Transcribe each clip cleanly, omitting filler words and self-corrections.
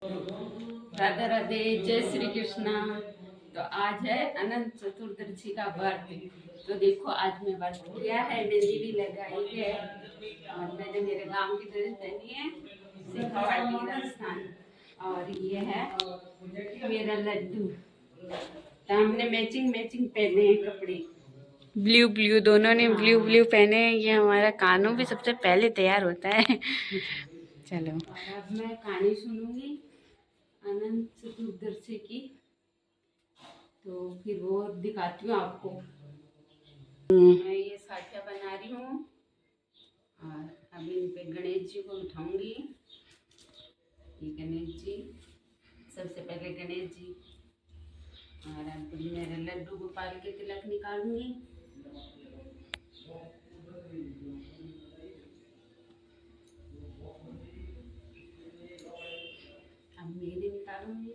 राधे राधे, जय श्री कृष्णा। तो आज है अनंत चतुर्दशी का व्रत। तो देखो आज मैं व्रत किया है, मेहंदी भी लगाई है और मैंने मेरे गांव की ड्रेस पहनी है, शेखावाटी राजस्थान। और ये है मेरा लड्डू। तो हमने मैचिंग मैचिंग पहने हैं कपड़े, ब्लू ब्लू, दोनों ने ब्लू ब्लू पहने हैं। ये हमारा कानू भी सबसे पहले तैयार होता है। चलो अब मैं कहानी सुनूंगी अनंत चतुर्दशी की, तो फिर वो दिखाती हूँ आपको। मैं ये साथिया बना रही हूँ और अभी इन पे गणेश जी को उठाऊंगी। ये गणेश जी, सबसे पहले गणेश जी, और अब मेरे लड्डू गोपाल के तिलक निकालूंगी। अब मेरे निकालूंगी।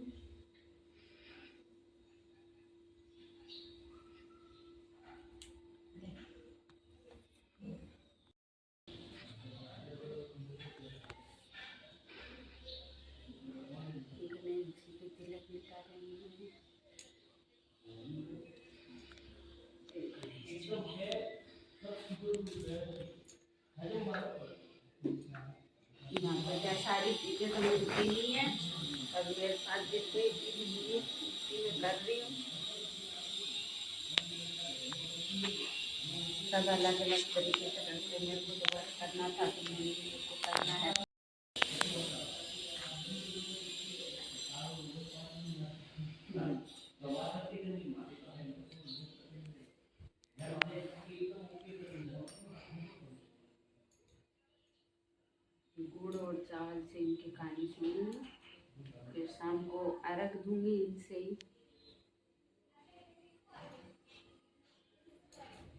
गणेश जी के तिलक निकालेंगे। यहाँ पर क्या सारी चीजें तो मिलती नहीं है, और मेरे पास जितनी चीजें मिली उतनी मैं कर रही हूँ। सब अलग अलग तरीके से करते, मेरे को जो वर्क करना था तो मैंने मेरे को करना है। गुड़ और चावल से इनकी कहानी सुनूंगी, फिर शाम को अर्घ दूंगी इनसे ही।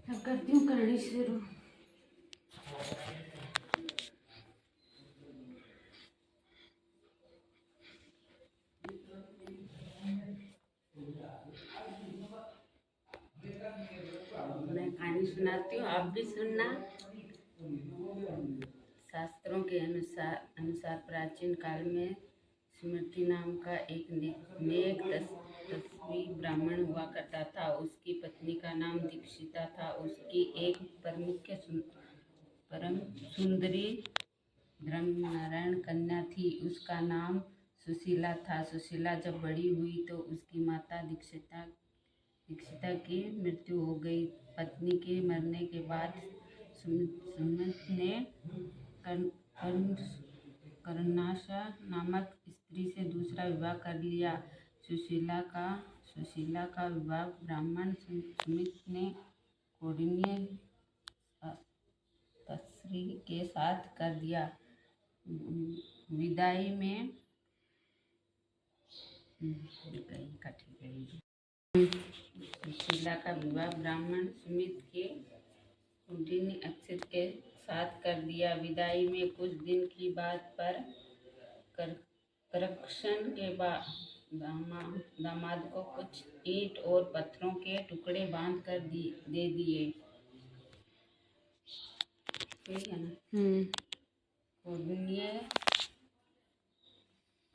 अब करती हूँ कहानी शुरू। मैं कहानी सुनाती हूँ, आप भी सुनना। शास्त्रों के अनुसार प्राचीन काल में स्मृति नाम का एक नेक तपस्वी ब्राह्मण हुआ करता था। उसकी पत्नी का नाम दीक्षिता था। उसकी एक परम सुंदरी ब्रह्मनारायण कन्या थी। उसका नाम सुशीला था। सुशीला जब बड़ी हुई तो उसकी माता दीक्षिता की मृत्यु हो गई। पत्नी के मरने के बाद सुमित ने कर्णाशा नामक स्त्री से दूसरा विवाह कर लिया। सुशीला का विवाह ब्राह्मण सुमित ने कौंडिन्य तस्री के साथ कर दिया। विदाई में सुशीला का विवाह ब्राह्मण सुमित के कौंडिन्य अक्षत के साथ कर दिया। विदाई में कुछ दिन की बात पर करक्शन के दामाद को कुछ ईंट और पत्थरों के टुकड़े बांध कर दे दिए। ठीक है ना। कौंडिन्य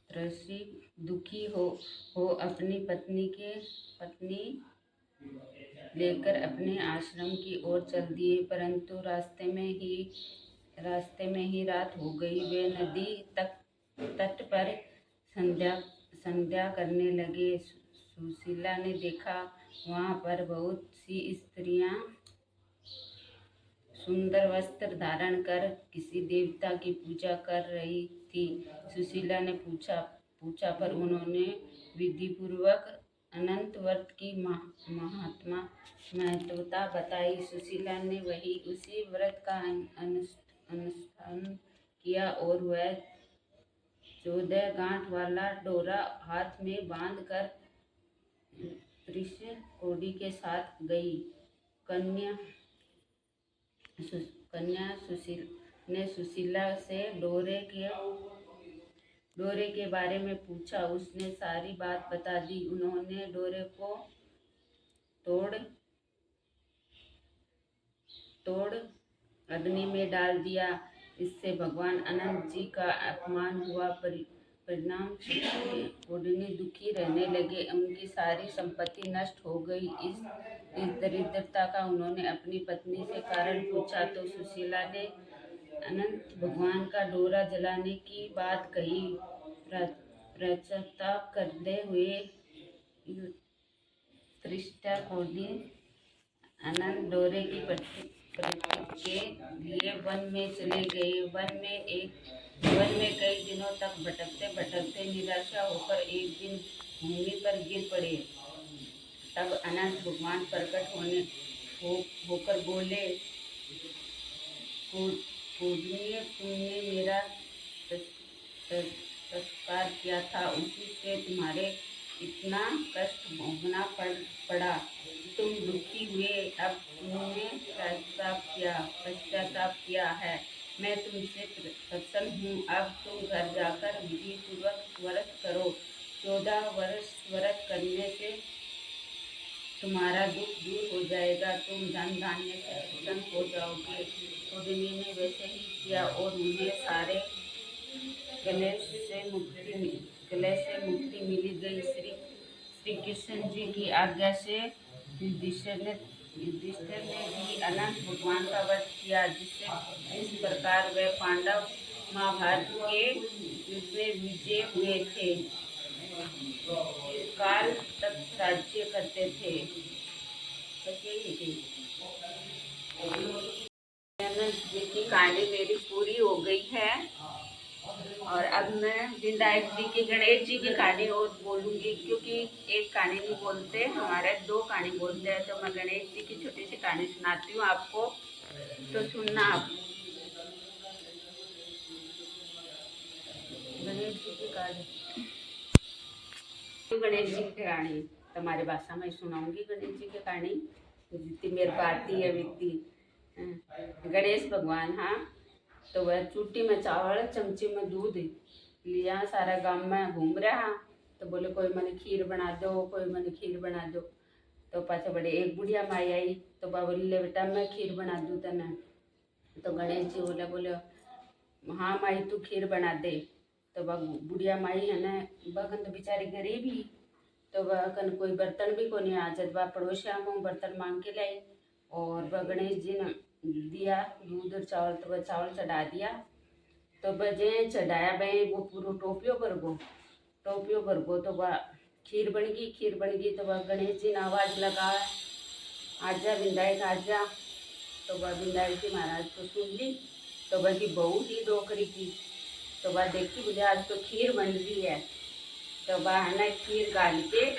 ऋषि दुखी हो अपनी पत्नी लेकर अपने आश्रम की ओर चल दिए, परंतु रास्ते में ही रात हो गई। वे नदी तट पर संध्या करने लगे। सुशीला ने देखा वहां पर बहुत सी स्त्रियां सुंदर वस्त्र धारण कर किसी देवता की पूजा कर रही थी। सुशीला ने पूछा पर उन्होंने विधि पूर्वक अनंत व्रत की महत्वता बताई। सुशीला ने उसी व्रत का अनुष्ठान किया और वह 14 गांठ वाला डोरा हाथ में बांध कर कौड़ी के साथ गई। कन्या ने सुशीला से डोरे के बारे में पूछा। उसने सारी बात बता दी। उन्होंने डोरे को तोड़ अग्नि में डाल दिया। इससे भगवान अनंत जी का अपमान हुआ। परिणाम ओढ़नी दुखी रहने लगे। उनकी सारी संपत्ति नष्ट हो गई। इस दरिद्रता का उन्होंने अपनी पत्नी से कारण पूछा तो सुशीला ने अनंत भगवान का डोरा जलाने की बात कही। पश्चाताप करते हुए युधिष्ठिर कोढ़नी अनंत डोरे की प्राप्ति के लिए वन में चले गए। वन में कई दिनों तक भटकते भटकते निराशा होकर एक दिन भूमि पर गिर पड़े। तब अनंत भगवान प्रकट होकर बोले, कोढ़नी, तुमने मेरा सत्कार किया था, उसी से तुम्हारे इतना कष्ट भोगना पड़ा। तुम दुखी हुए, अब तुमने पश्चाताप किया है। मैं तुमसे प्रसन्न हूँ। अब तुम घर जाकर विधि पूर्वक व्रत करो। 14 वर्ष व्रत करने से तुम्हारा दुख दूर हो जाएगा। तुम धन धान्य से प्रसन्न हो जाओगे। कोढ़नी ने वैसे ही किया और उन्हें सारे क्लेश से मुक्ति मिली गई। श्री कृष्ण जी की आज्ञा से युधिष्ठिर ने भी अनंत भगवान का वध किया, जिस प्रकार वे पांडव महाभारत के युद्ध में विजय हुए थे, काल तक राज्य करते थे। अनंत जी की कहानी मेरी पूरी हो गई है और अब मैं विनायक जी की, गणेश जी की कहानी और बोलूंगी, क्योंकि एक कहानी नहीं बोलते, हमारे 2 कहानी बोलते हैं। तो मैं गणेश जी की छोटी सी कहानी सुनाती हूँ आपको, तो सुनना आप। गणेश जी की कहानी, गणेश जी की कहानी तुम्हारी भाषा में सुनाऊंगी। गणेश जी की कहानी जितनी मेरे को आती है वित्ती। गणेश भगवान, हाँ, तो वह चूटी में चावल चमचे में दूध लिया, सारा गांव में घूम रहा। तो बोले कोई मैंने खीर बना दो, कोई मैंने खीर बना दो। तो पाछे बड़े एक बुढ़िया माई आई, तो बाबा बोले बेटा मैं खीर बना दूँ तने। तो गणेश जी बोले हाँ माई तू खीर बना दे। तो वह बुढ़िया माई है ना, बगन तो बेचारी गरीब ही, तो वह कन कोई बर्तन भी को नहीं आ, जब वह पड़ोसिया में बर्तन मांग के लाई और वह गणेश जी ने दिया दूध और चावल, तो वह चावल चढ़ा दिया। तो बजे चढ़ाया भाई वो पूरा टोपियो भर गो, तो वह खीर बन गई। तो वह गणेश जी ने आवाज़ लगा, आजा विनायक आजा। तो वह विनायक जी महाराज को सुन ली। तो वह की बहू थी डोकरी की, तो वह देखती बोले आज तो खीर बन रही है। तो वह है ना खीर गाल के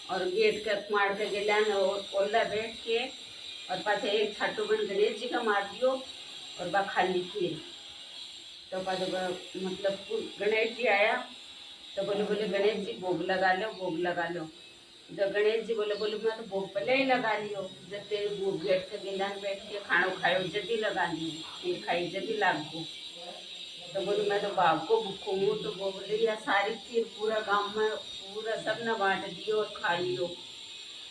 और गेट के मार के गेला ओला बैठ के और पाछे एक छाटू बन गणेश जी का मार दियो और वह खाली खीर। तो पाछे मतलब गणेश जी आया, तो बोले गणेश जी भोग लगा लो। जब गणेश जी बोले मैं तो भोग पहले ही लगा लियो, जब तेरे भोग गेट के गेला बैठ के खाना खायो जल्दी लगा लियो, खीर खाई जल्दी लाग गो। तो बोले मैं तो बाप को भूखो हूँ। तो वो बोले यार सारी खीर पूरा गांव में पूरा सब ने बांट दियो और खा लियो।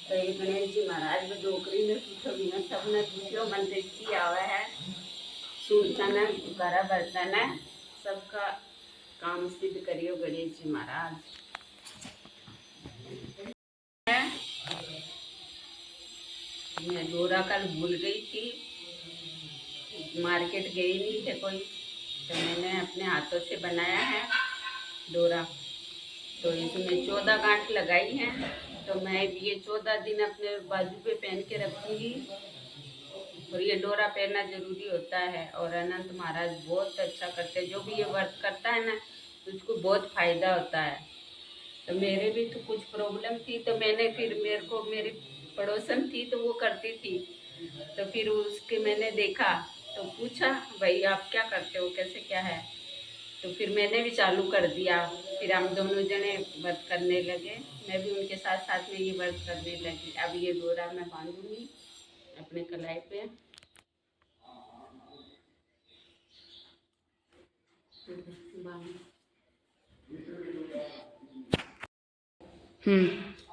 तो ये गणेश जी महाराज में डोकरी ने पूछो भी ना, सब ने पूछो मन देखती आवा है, सुनता न पुकारा बरता न, सबका काम सिद्ध करियो गणेश जी महाराज। मैं डोरा कल भूल गई थी, मार्केट गई नहीं थे कोई, तो मैंने अपने हाथों से बनाया है डोरा। तो इसमें 14 गांठ लगाई हैं। तो मैं ये 14 दिन अपने बाजू पे पहन के रखूंगी और ये डोरा पहनना जरूरी होता है। और अनंत महाराज बहुत अच्छा करते हैं, जो भी ये व्रत करता है ना उसको बहुत फायदा होता है। तो मेरे भी तो कुछ प्रॉब्लम थी, तो मैंने फिर मेरे को मेरी पड़ोसन थी तो वो करती थी, तो फिर उसके मैंने देखा तो पूछा भाई आप क्या करते हो, कैसे क्या है। तो फिर मैंने भी चालू कर दिया, फिर हम दोनों जने व्रत करने लगे, मैं भी उनके साथ साथ में ये व्रत करने लगी। अब ये डोरा मैं बांधूंगी अपने कलाई पे।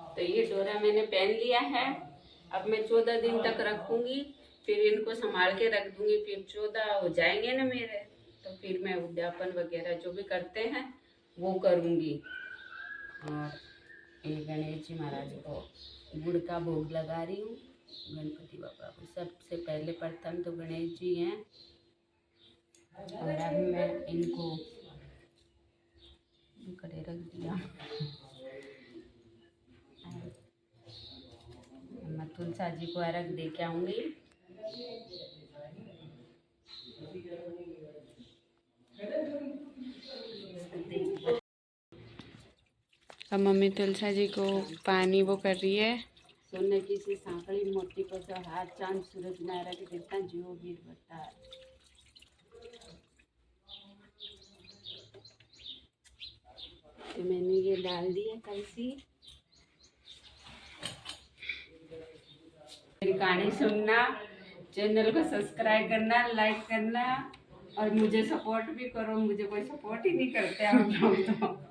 तो ये डोरा मैंने पहन लिया है। अब मैं 14 दिन तक रखूंगी, फिर इनको संभाल के रख दूंगी। फिर 14 हो जाएंगे ना मेरे, तो फिर मैं उद्यापन वगैरह जो भी करते हैं वो करूँगी। और ये गणेश जी महाराज को गुड़ का भोग लगा रही हूँ, गणपति बाबा को। सबसे पहले प्रथम तो गणेश जी हैं, और अब मैं इनको करे रख दिया। मैं तुलसा जी को अर्घ दे के आऊँगी। अब मम्मी तुलसा जी को पानी वो कर रही है। सोने की सी सांकड़ी मोती को तो हाथ चांद सूरज नारा के देता जीव वीर बता। तो मैंने ये डाल दिया कलसी। मेरी कहानी सुनना, चैनल को सब्सक्राइब करना, लाइक करना, और मुझे सपोर्ट भी करो। मुझे कोई सपोर्ट ही नहीं करते आप लोग तो।